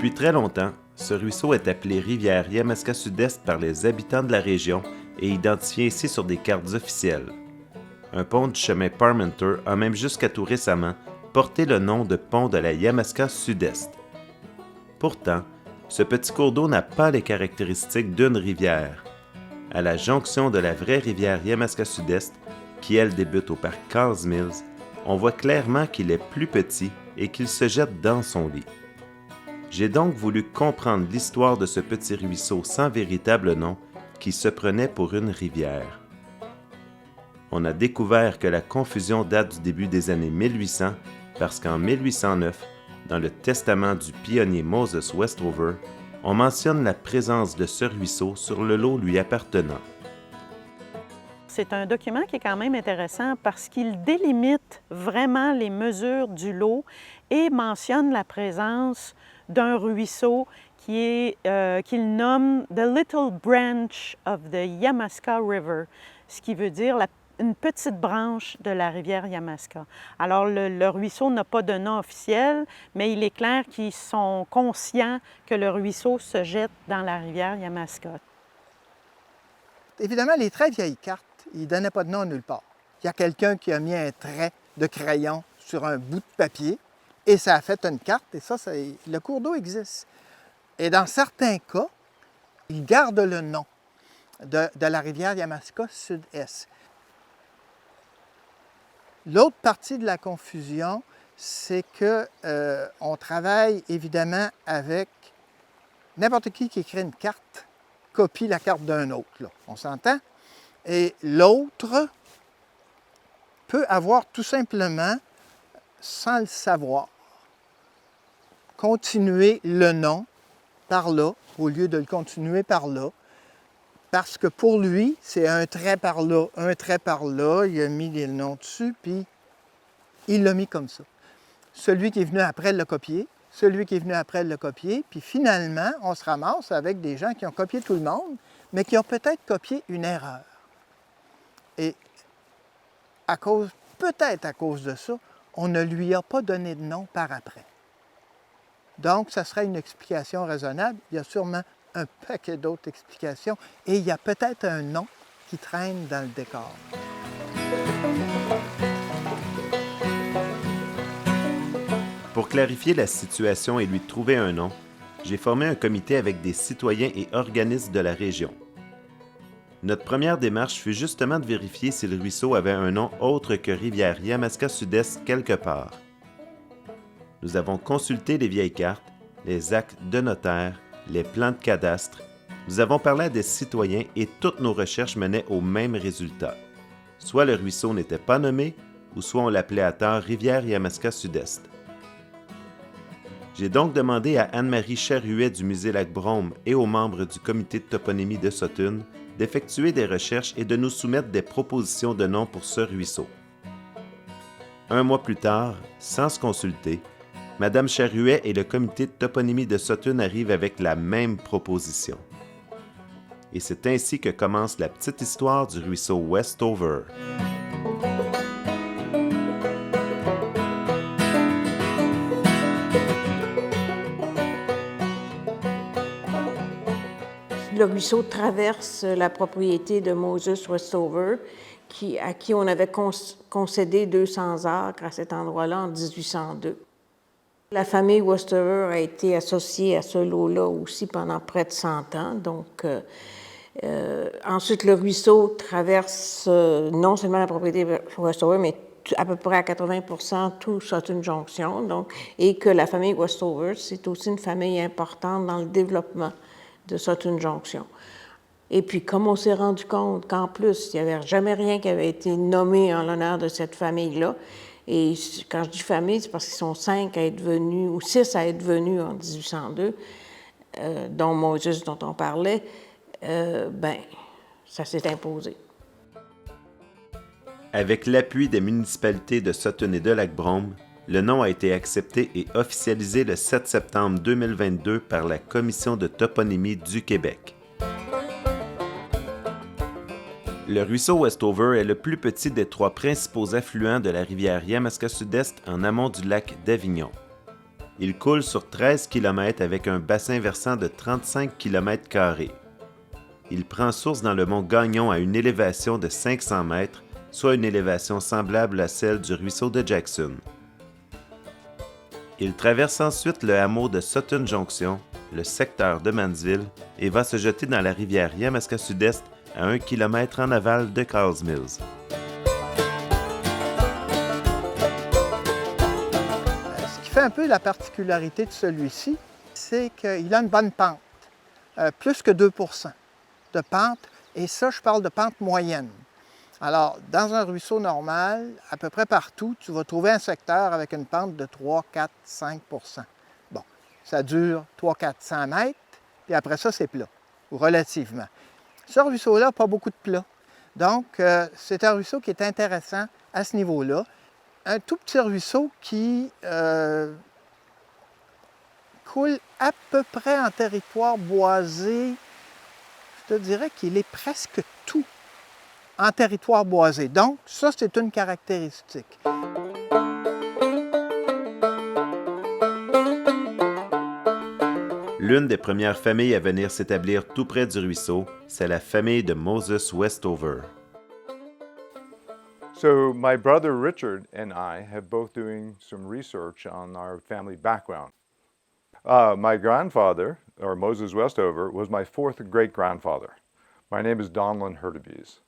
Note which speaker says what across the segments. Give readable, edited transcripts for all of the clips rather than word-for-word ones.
Speaker 1: Depuis très longtemps, ce ruisseau est appelé rivière Yamaska Sud-Est par les habitants de la région et identifié ici sur des cartes officielles. Un pont du chemin Parmenter a même jusqu'à tout récemment porté le nom de pont de la Yamaska Sud-Est. Pourtant, ce petit cours d'eau n'a pas les caractéristiques d'une rivière. À la jonction de la vraie rivière Yamaska Sud-Est, qui elle débute au parc Carls Mills, on voit clairement qu'il est plus petit et qu'il se jette dans son lit. J'ai donc voulu comprendre l'histoire de ce petit ruisseau sans véritable nom qui se prenait pour une rivière. On a découvert que la confusion date du début des années 1800 parce qu'en 1809, dans le testament du pionnier Moses Westover, on mentionne la présence de ce ruisseau sur le lot lui appartenant.
Speaker 2: C'est un document qui est quand même intéressant parce qu'il délimite vraiment les mesures du lot et mentionne la présence d'un ruisseau qu'il nomme « The Little Branch of the Yamaska River », ce qui veut dire une petite branche de la rivière Yamaska. Alors, le ruisseau n'a pas de nom officiel, mais il est clair qu'ils sont conscients que le ruisseau se jette dans la rivière Yamaska.
Speaker 3: Évidemment, les très vieilles cartes, ils ne donnaient pas de nom nulle part. Il y a quelqu'un qui a mis un trait de crayon sur un bout de papier et ça a fait une carte, et le cours d'eau existe. Et dans certains cas, ils gardent le nom de la rivière Yamaska Sud-Est. L'autre partie de la confusion, c'est qu'on travaille évidemment avec n'importe qui écrit une carte, copie la carte d'un autre, là. On s'entend? Et l'autre peut avoir tout simplement, sans le savoir, continuer le nom par là, au lieu de le continuer par là, parce que pour lui, c'est un trait par là, un trait par là, il a mis le nom dessus, puis il l'a mis comme ça. Celui qui est venu après l'a copié, celui qui est venu après l'a copié, puis finalement, on se ramasse avec des gens qui ont copié tout le monde, mais qui ont peut-être copié une erreur. Et peut-être à cause de ça, on ne lui a pas donné de nom par après. Donc, ça serait une explication raisonnable. Il y a sûrement un paquet d'autres explications et il y a peut-être un nom qui traîne dans le décor.
Speaker 1: Pour clarifier la situation et lui trouver un nom, j'ai formé un comité avec des citoyens et organismes de la région. Notre première démarche fut justement de vérifier si le ruisseau avait un nom autre que rivière Yamaska Sud-Est quelque part. Nous avons consulté les vieilles cartes, les actes de notaire, les plans de cadastre. Nous avons parlé à des citoyens et toutes nos recherches menaient au même résultat. Soit le ruisseau n'était pas nommé, ou soit on l'appelait à tort rivière Yamaska Sud-Est. J'ai donc demandé à Anne-Marie Charuet du Musée Lac-Brome et aux membres du comité de toponymie de Sutton d'effectuer des recherches et de nous soumettre des propositions de noms pour ce ruisseau. Un mois plus tard, sans se consulter, Madame Charuet et le comité de toponymie de Sutton arrivent avec la même proposition. Et c'est ainsi que commence la petite histoire du ruisseau Westover.
Speaker 4: Le ruisseau traverse la propriété de Moses Westover, à qui on avait concédé 200 acres à cet endroit-là en 1802. La famille Westover a été associée à ce lot-là aussi pendant près de 100 ans. Donc, ensuite, le ruisseau traverse non seulement la propriété Westover, mais à peu près à 80% tout Sutton Junction. Donc, et que la famille Westover, c'est aussi une famille importante dans le développement de Sutton Junction. Et puis, comme on s'est rendu compte qu'en plus, il n'y avait jamais rien qui avait été nommé en l'honneur de cette famille-là, et quand je dis famille, c'est parce qu'ils sont 5 à être venus, ou 6 à être venus en 1802, dont Moses dont on parlait, ça s'est imposé.
Speaker 1: Avec l'appui des municipalités de Sutton et de Lac-Brome, le nom a été accepté et officialisé le 7 septembre 2022 par la Commission de toponymie du Québec. Le ruisseau Westover est le plus petit des 3 principaux affluents de la rivière Yamaska Sud-Est en amont du lac d'Avignon. Il coule sur 13 km avec un bassin versant de 35 km². Il prend source dans le mont Gagnon à une élévation de 500 mètres, soit une élévation semblable à celle du ruisseau de Jackson. Il traverse ensuite le hameau de Sutton Junction, le secteur de Mansville, et va se jeter dans la rivière Yamaska Sud-Est à 1 km en aval de Carl's Mills.
Speaker 3: Ce qui fait un peu la particularité de celui-ci, c'est qu'il a une bonne pente, plus que 2 % de pente, et ça, je parle de pente moyenne. Alors, dans un ruisseau normal, à peu près partout, tu vas trouver un secteur avec une pente de 3, 4, 5 %. Bon, ça dure 300-400 mètres, puis après ça, c'est plat, ou relativement. Ce ruisseau-là n'a pas beaucoup de plat. Donc, c'est un ruisseau qui est intéressant à ce niveau-là. Un tout petit ruisseau qui coule à peu près en territoire boisé. Je te dirais qu'il est presque tout en territoire boisé. Donc, ça, c'est une caractéristique.
Speaker 1: L'une des premières familles à venir s'établir tout près du ruisseau, c'est la famille de Moses Westover.
Speaker 5: So my brother Richard and I have both doing some research on our family background. My grandfather, or Moses Westover, was my fourth great-grandfather. My name is Donlin Hurtubise.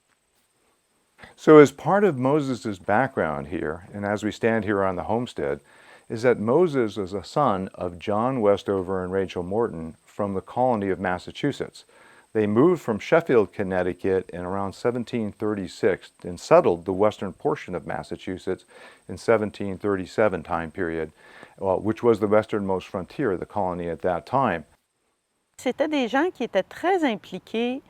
Speaker 5: So as part of Moses' background here, and as we stand here on the homestead, is that Moses is a son of John Westover and Rachel Morton from the colony of Massachusetts. They moved from Sheffield, Connecticut in around 1736 and settled the western portion of Massachusetts in 1737 time period, which was the westernmost frontier of the colony at that time.
Speaker 2: C'était des gens qui étaient très impliqués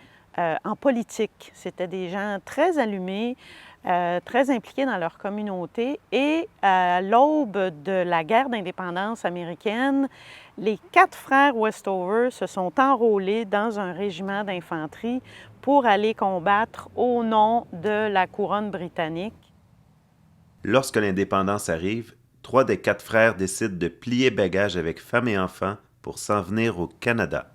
Speaker 2: en politique. C'était des gens très allumés, très impliqués dans leur communauté. Et à l'aube de la guerre d'indépendance américaine, les 4 frères Westover se sont enrôlés dans un régiment d'infanterie pour aller combattre au nom de la couronne britannique.
Speaker 1: Lorsque l'indépendance arrive, 3 des 4 frères décident de plier bagages avec femmes et enfants pour s'en venir au Canada.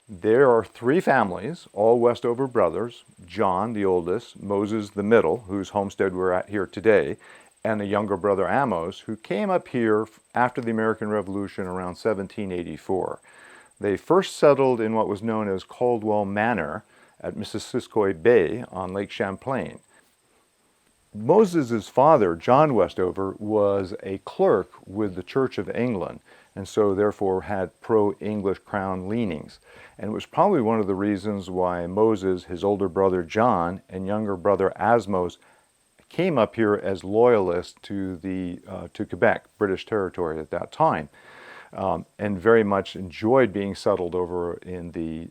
Speaker 5: There are 3 families, all Westover brothers, John, the oldest, Moses, the middle, whose homestead we're at here today, and a younger brother, Amos, who came up here after the American Revolution around 1784. They first settled in what was known as Caldwell Manor at Missisquoi Bay on Lake Champlain. Moses' father, John Westover, was a clerk with the Church of England, and so therefore had pro-English crown leanings. And it was probably one of the reasons why Moses, his older brother John, and younger brother Asmos came up here as loyalists to Quebec, British territory at that time, and very much enjoyed being settled over in the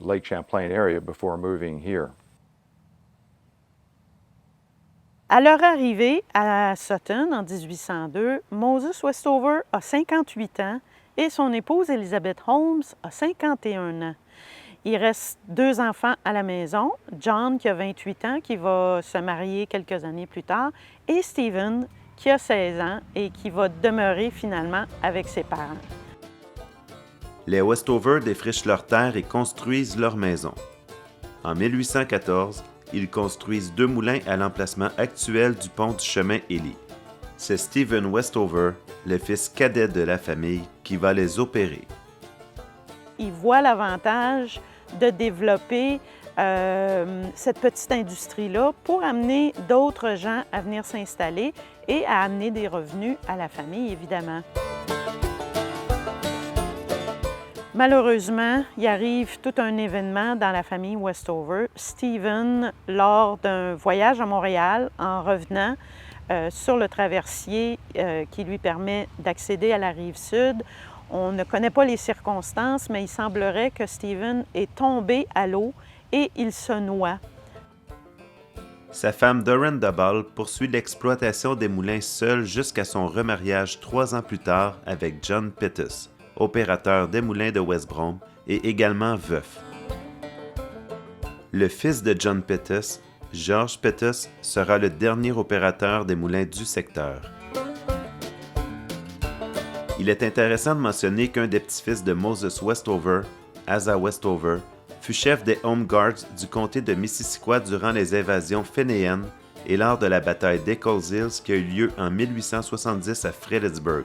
Speaker 5: Lake Champlain area before moving here.
Speaker 2: À leur arrivée à Sutton en 1802, Moses Westover a 58 ans et son épouse Elizabeth Holmes a 51 ans. Il reste 2 enfants à la maison, John qui a 28 ans, qui va se marier quelques années plus tard, et Stephen qui a 16 ans et qui va demeurer finalement avec ses parents.
Speaker 1: Les Westover défrichent leurs terres et construisent leur maison. En 1814, ils construisent 2 moulins à l'emplacement actuel du pont du chemin Elie. C'est Stephen Westover, le fils cadet de la famille, qui va les opérer.
Speaker 2: Ils voient l'avantage de développer cette petite industrie-là pour amener d'autres gens à venir s'installer et à amener des revenus à la famille, évidemment. Malheureusement, il arrive tout un événement dans la famille Westover. Stephen, lors d'un voyage à Montréal, en revenant sur le traversier qui lui permet d'accéder à la rive sud, on ne connaît pas les circonstances, mais il semblerait que Stephen est tombé à l'eau et il se noie.
Speaker 1: Sa femme Doreen Double poursuit l'exploitation des moulins seule jusqu'à son remariage 3 ans plus tard avec John Pettus, opérateur des moulins de West Brom et également veuf. Le fils de John Pettus, George Pettus, sera le dernier opérateur des moulins du secteur. Il est intéressant de mentionner qu'un des petits-fils de Moses Westover, Asa Westover, fut chef des Home Guards du comté de Missisquoi durant les invasions fainéennes et lors de la bataille d'Eccles Hills qui a eu lieu en 1870 à Fredericksburg.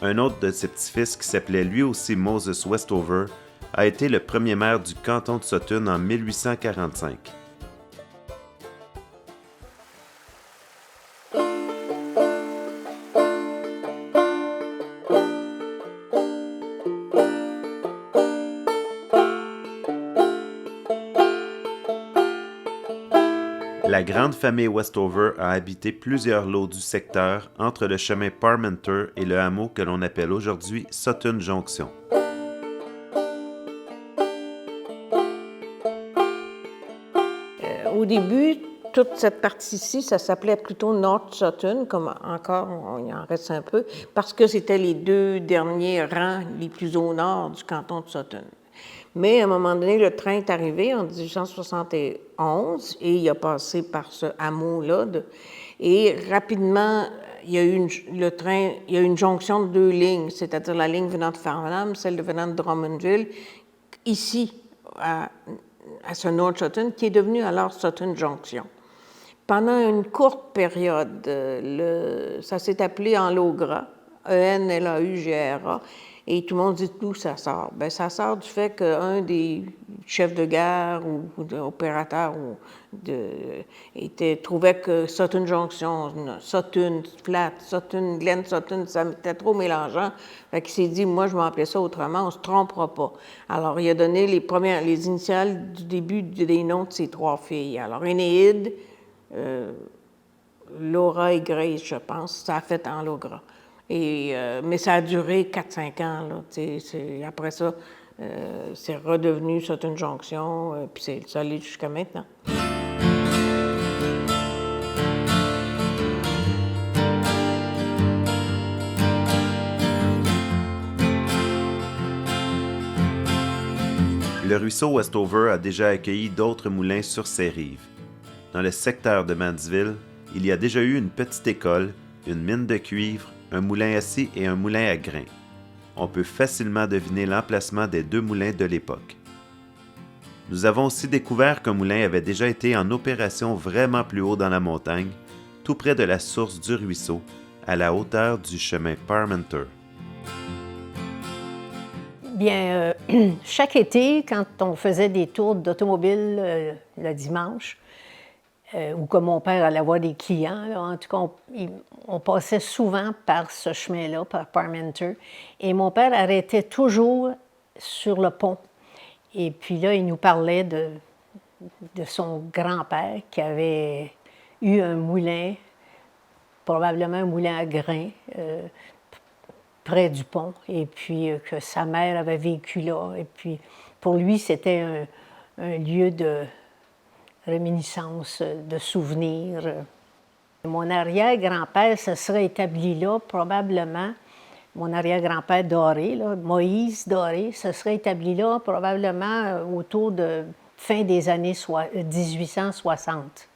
Speaker 1: Un autre de ses petits-fils, qui s'appelait lui aussi Moses Westover, a été le premier maire du canton de Sutton en 1845. La grande famille Westover a habité plusieurs lots du secteur entre le chemin Parmenter et le hameau que l'on appelle aujourd'hui Sutton Junction.
Speaker 4: Au début, toute cette partie-ci, ça s'appelait plutôt North Sutton, comme encore, il en reste un peu, parce que c'était les deux derniers rangs les plus au nord du canton de Sutton. Mais à un moment donné, le train est arrivé en 1871 et il a passé par ce hameau-là. Et rapidement, il y a eu une jonction de deux lignes, c'est-à-dire la ligne venant de Farnham, celle venant de Drummondville, ici, à ce North Sutton, qui est devenu alors Sutton Junction. Pendant une courte période, ça s'est appelé Enlaugras, E-N-L-A-U-G-R-A, et tout le monde dit d'où ça sort. Bien, ça sort du fait qu'un des chefs de gare ou d'opérateurs trouvait que Sutton Junction, Sutton Flat, Sutton Glen, Sutton, ça était trop mélangeant. Fait qu'il s'est dit, moi, je vais appeler ça autrement, on ne se trompera pas. Alors, il a donné les initiales du début des noms de ses trois filles. Alors, Énéide, Laura et Grace, je pense, ça a fait Enlaugras. Mais ça a duré 4-5 ans. Là, après ça, c'est redevenu Sutton Junction, puis ça allait jusqu'à maintenant.
Speaker 1: Le ruisseau Westover a déjà accueilli d'autres moulins sur ses rives. Dans le secteur de Mansville, il y a déjà eu une petite école, une mine de cuivre, un moulin à scie et un moulin à grains. On peut facilement deviner l'emplacement des deux moulins de l'époque. Nous avons aussi découvert qu'un moulin avait déjà été en opération vraiment plus haut dans la montagne, tout près de la source du ruisseau, à la hauteur du chemin Parmenter.
Speaker 6: Bien, chaque été, quand on faisait des tours d'automobile le dimanche, ou que mon père allait voir des clients, là, en tout cas, on passait souvent par ce chemin-là, par Parmenter, et mon père arrêtait toujours sur le pont. Et puis là, il nous parlait de son grand-père qui avait eu un moulin, probablement un moulin à grains, près du pont, et puis que sa mère avait vécu là. Et puis, pour lui, c'était un lieu de réminiscence, de souvenirs. Mon arrière-grand-père se serait établi là, probablement. Mon arrière-grand-père Doré, là, Moïse Doré, se serait établi là probablement autour de fin des années 1860.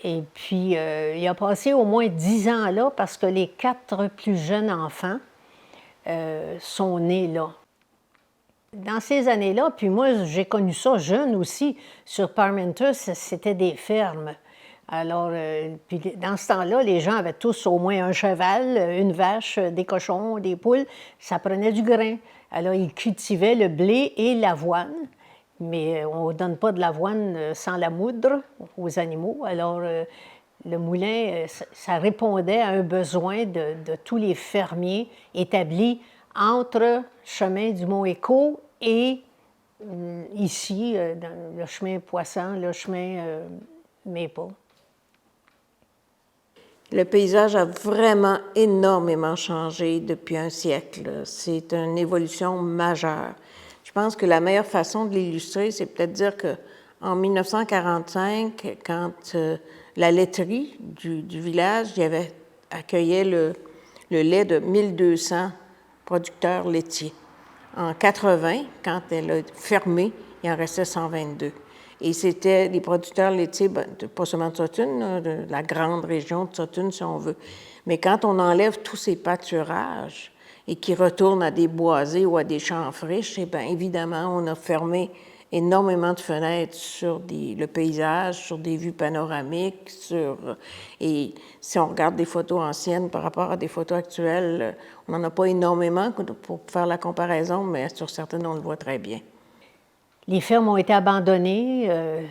Speaker 6: Et puis, il a passé au moins 10 ans là parce que les 4 plus jeunes enfants sont nés là. Dans ces années-là, puis moi, j'ai connu ça jeune aussi, sur Parmenter, c'était des fermes. Alors, puis dans ce temps-là, les gens avaient tous au moins un cheval, une vache, des cochons, des poules. Ça prenait du grain. Alors, ils cultivaient le blé et l'avoine. Mais on ne donne pas de l'avoine sans la moudre aux animaux. Alors, le moulin, ça répondait à un besoin de tous les fermiers établis entre chemin du Mont-Écho et ici, dans le chemin Poisson, le chemin Maple.
Speaker 4: Le paysage a vraiment énormément changé depuis un siècle. C'est une évolution majeure. Je pense que la meilleure façon de l'illustrer, c'est peut-être dire qu'en 1945, quand la laiterie du village accueillait le lait de 1200 producteurs laitiers. En 80, quand elle a fermé, il en restait 122. Et c'était des producteurs laitiers, pas seulement de Sutton, de la grande région de Sutton, si on veut. Mais quand on enlève tous ces pâturages et qu'ils retournent à des boisés ou à des champs friches, eh bien, évidemment, on a fermé énormément de fenêtres sur le paysage, sur des vues panoramiques, et si on regarde des photos anciennes par rapport à des photos actuelles, on n'en a pas énormément pour faire la comparaison, mais sur certaines, on le voit très bien.
Speaker 6: Les fermes ont été abandonnées.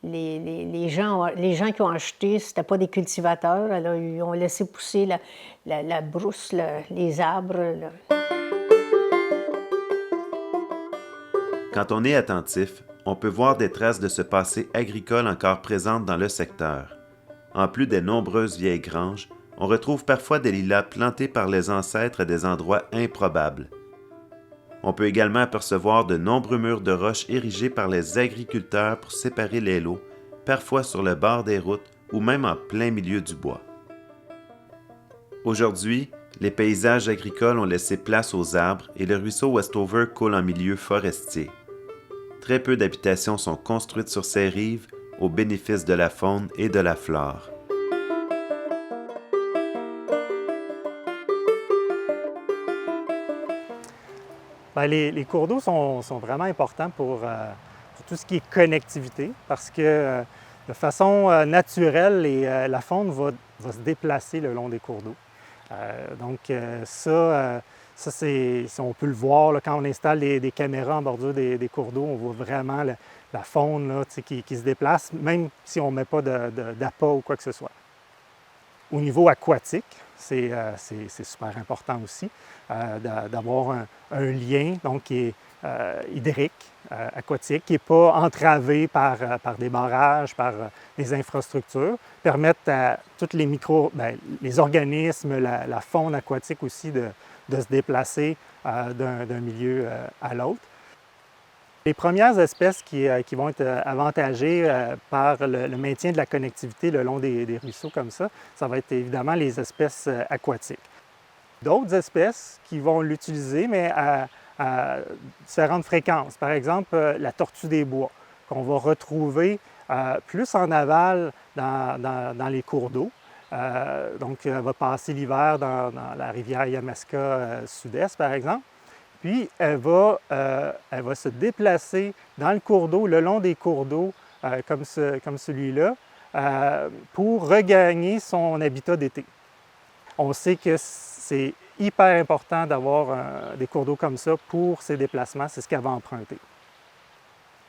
Speaker 6: Les gens qui ont acheté, ce n'étaient pas des cultivateurs, alors ils ont laissé pousser la brousse, les arbres.
Speaker 1: Quand on est attentif, on peut voir des traces de ce passé agricole encore présentes dans le secteur. En plus des nombreuses vieilles granges, on retrouve parfois des lilas plantés par les ancêtres à des endroits improbables. On peut également apercevoir de nombreux murs de roches érigés par les agriculteurs pour séparer les lots, parfois sur le bord des routes ou même en plein milieu du bois. Aujourd'hui, les paysages agricoles ont laissé place aux arbres et le ruisseau Westover coule en milieu forestier. Très peu d'habitations sont construites sur ces rives au bénéfice de la faune et de la flore.
Speaker 7: Bien, les cours d'eau sont vraiment importants pour tout ce qui est connectivité parce que de façon naturelle, la faune va se déplacer le long des cours d'eau. On peut le voir là, quand on installe des caméras en bordure des cours d'eau, on voit vraiment la faune là, qui se déplace, même si on ne met pas d'appât ou quoi que ce soit. Au niveau aquatique, c'est super important aussi d'avoir un lien donc, qui est hydrique, aquatique, qui n'est pas entravé par des barrages, par des infrastructures, permettent à tous les organismes, la faune aquatique aussi de se déplacer d'un milieu à l'autre. Les premières espèces qui vont être avantagées par le maintien de la connectivité le long des ruisseaux comme ça va être évidemment les espèces aquatiques. D'autres espèces qui vont l'utiliser, mais à différentes fréquences. Par exemple, la tortue des bois, qu'on va retrouver plus en aval dans les cours d'eau. Donc, elle va passer l'hiver dans la rivière Yamaska sud-est, par exemple. Puis, elle va se déplacer dans le cours d'eau, le long des cours d'eau, comme celui-là, pour regagner son habitat d'été. On sait que c'est hyper important d'avoir des cours d'eau comme ça pour ses déplacements, c'est ce qu'elle va emprunter.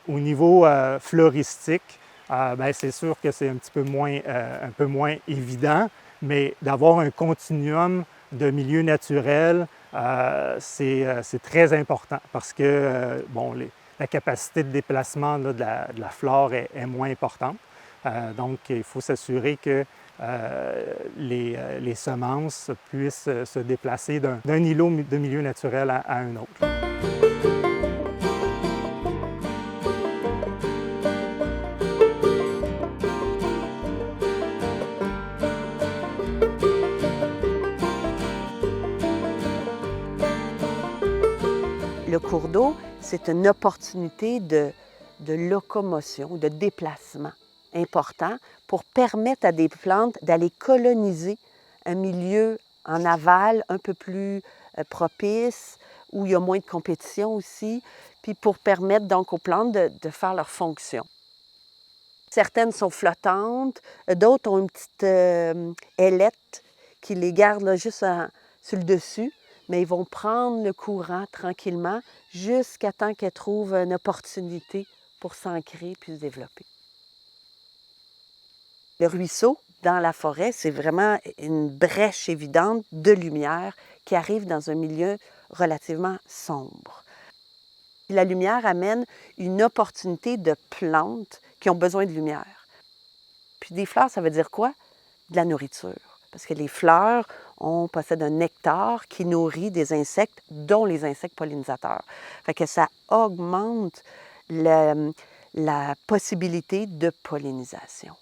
Speaker 7: Au niveau floristique, c'est sûr que c'est un peu moins évident, mais d'avoir un continuum de milieux naturels, c'est très important parce que la capacité de déplacement là, de la flore est moins importante. Donc, il faut s'assurer que les semences puissent se déplacer d'un îlot de milieu naturel à un autre.
Speaker 8: Le cours d'eau, c'est une opportunité de locomotion, de déplacement important pour permettre à des plantes d'aller coloniser un milieu en aval un peu plus propice, où il y a moins de compétition aussi, puis pour permettre donc aux plantes de faire leur fonction. Certaines sont flottantes, d'autres ont une petite ailette qui les garde là, juste sur le dessus, mais ils vont prendre le courant tranquillement jusqu'à temps qu'elles trouvent une opportunité pour s'ancrer puis se développer. Le ruisseau, dans la forêt, c'est vraiment une brèche évidente de lumière qui arrive dans un milieu relativement sombre. La lumière amène une opportunité de plantes qui ont besoin de lumière. Puis des fleurs, ça veut dire quoi? De la nourriture. Parce que les fleurs possèdent un nectar qui nourrit des insectes, dont les insectes pollinisateurs. Fait que ça augmente la possibilité de pollinisation.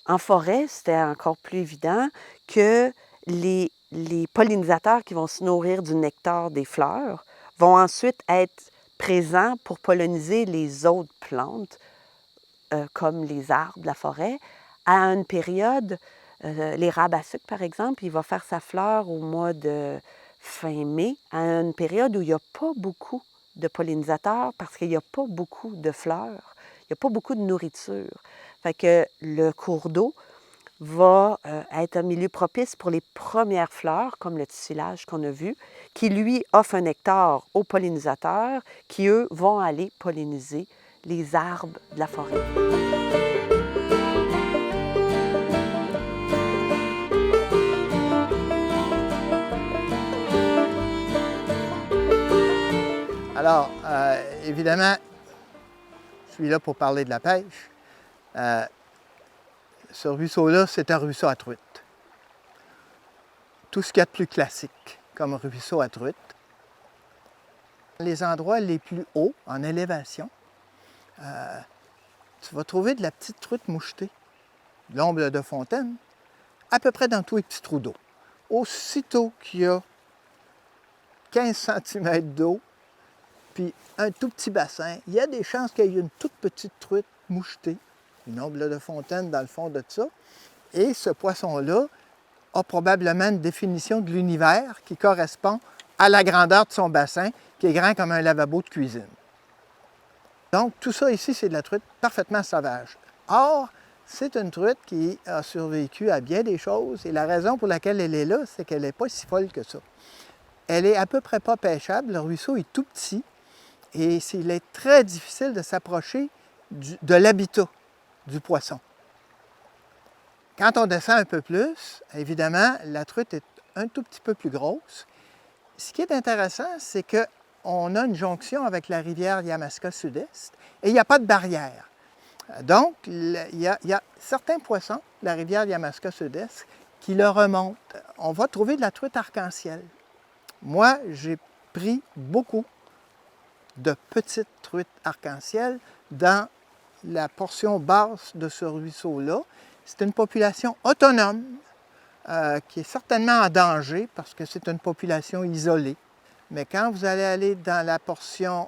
Speaker 8: En forêt, c'était encore plus évident que les pollinisateurs qui vont se nourrir du nectar des fleurs vont ensuite être présents pour polliniser les autres plantes, comme les arbres de la forêt, à une période L'érable à sucre, par exemple, il va faire sa fleur au mois de fin mai, à une période où il n'y a pas beaucoup de pollinisateurs parce qu'il n'y a pas beaucoup de fleurs, il n'y a pas beaucoup de nourriture. Fait que le cours d'eau va être un milieu propice pour les premières fleurs, comme le titillage qu'on a vu, qui, lui, offre un nectar aux pollinisateurs qui, eux, vont aller polliniser les arbres de la forêt.
Speaker 3: Alors, évidemment, je suis là pour parler de la pêche. Ce ruisseau-là, c'est un ruisseau à truite. Tout ce qu'il y a de plus classique comme ruisseau à truite. Les endroits les plus hauts, en élévation, tu vas trouver de la petite truite mouchetée, de l'omble de fontaine, à peu près dans tous les petits trous d'eau. Aussitôt qu'il y a 15 cm d'eau, puis un tout petit bassin, il y a des chances qu'il y ait une toute petite truite mouchetée, une omble de fontaine dans le fond de ça. Et ce poisson-là a probablement une définition de l'univers qui correspond à la grandeur de son bassin, qui est grand comme un lavabo de cuisine. Donc, tout ça ici, c'est de la truite parfaitement sauvage. Or, c'est une truite qui a survécu à bien des choses, et la raison pour laquelle elle est là, c'est qu'elle n'est pas si folle que ça. Elle est à peu près pas pêchable, le ruisseau est tout petit, et il est très difficile de s'approcher de l'habitat du poisson. Quand on descend un peu plus, évidemment, la truite est un tout petit peu plus grosse. Ce qui est intéressant, c'est qu'on a une jonction avec la rivière Yamaska Sud-Est et il n'y a pas de barrière. Donc, il y a certains poissons, la rivière Yamaska Sud-Est, qui le remontent. On va trouver de la truite arc-en-ciel. Moi, j'ai pris beaucoup de petites truites arc-en-ciel dans la portion basse de ce ruisseau-là. C'est une population autonome qui est certainement en danger parce que c'est une population isolée. Mais quand vous allez aller dans la portion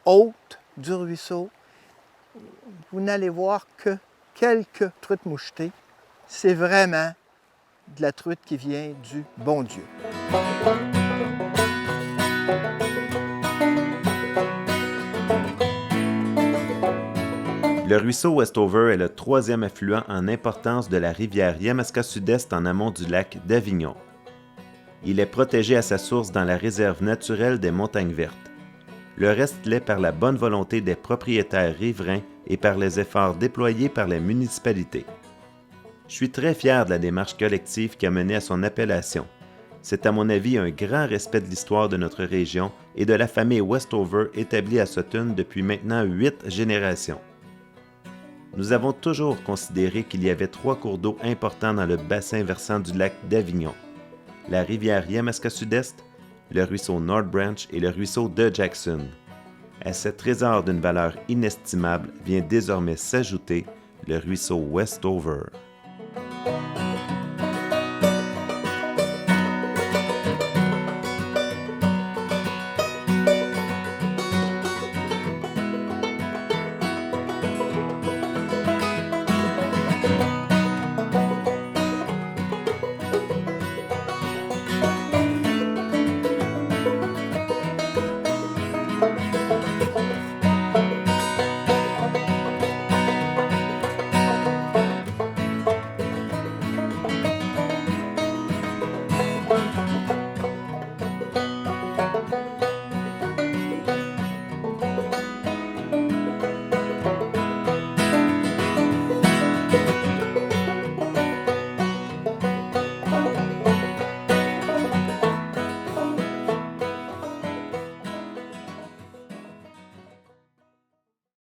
Speaker 3: haute du ruisseau, vous n'allez voir que quelques truites mouchetées. C'est vraiment de la truite qui vient du bon Dieu.
Speaker 1: Le ruisseau Westover est le troisième affluent en importance de la rivière Yamaska Sud-Est en amont du lac d'Avignon. Il est protégé à sa source dans la réserve naturelle des Montagnes Vertes. Le reste l'est par la bonne volonté des propriétaires riverains et par les efforts déployés par les municipalités. Je suis très fier de la démarche collective qui a mené à son appellation. C'est à mon avis un grand respect de l'histoire de notre région et de la famille Westover établie à Sutton depuis maintenant 8 générations. Nous avons toujours considéré qu'il y avait 3 cours d'eau importants dans le bassin versant du lac d'Avignon. La rivière Yamaska Sud-Est, le ruisseau North Branch et le ruisseau de Jackson. À ce trésor d'une valeur inestimable vient désormais s'ajouter le ruisseau Westover.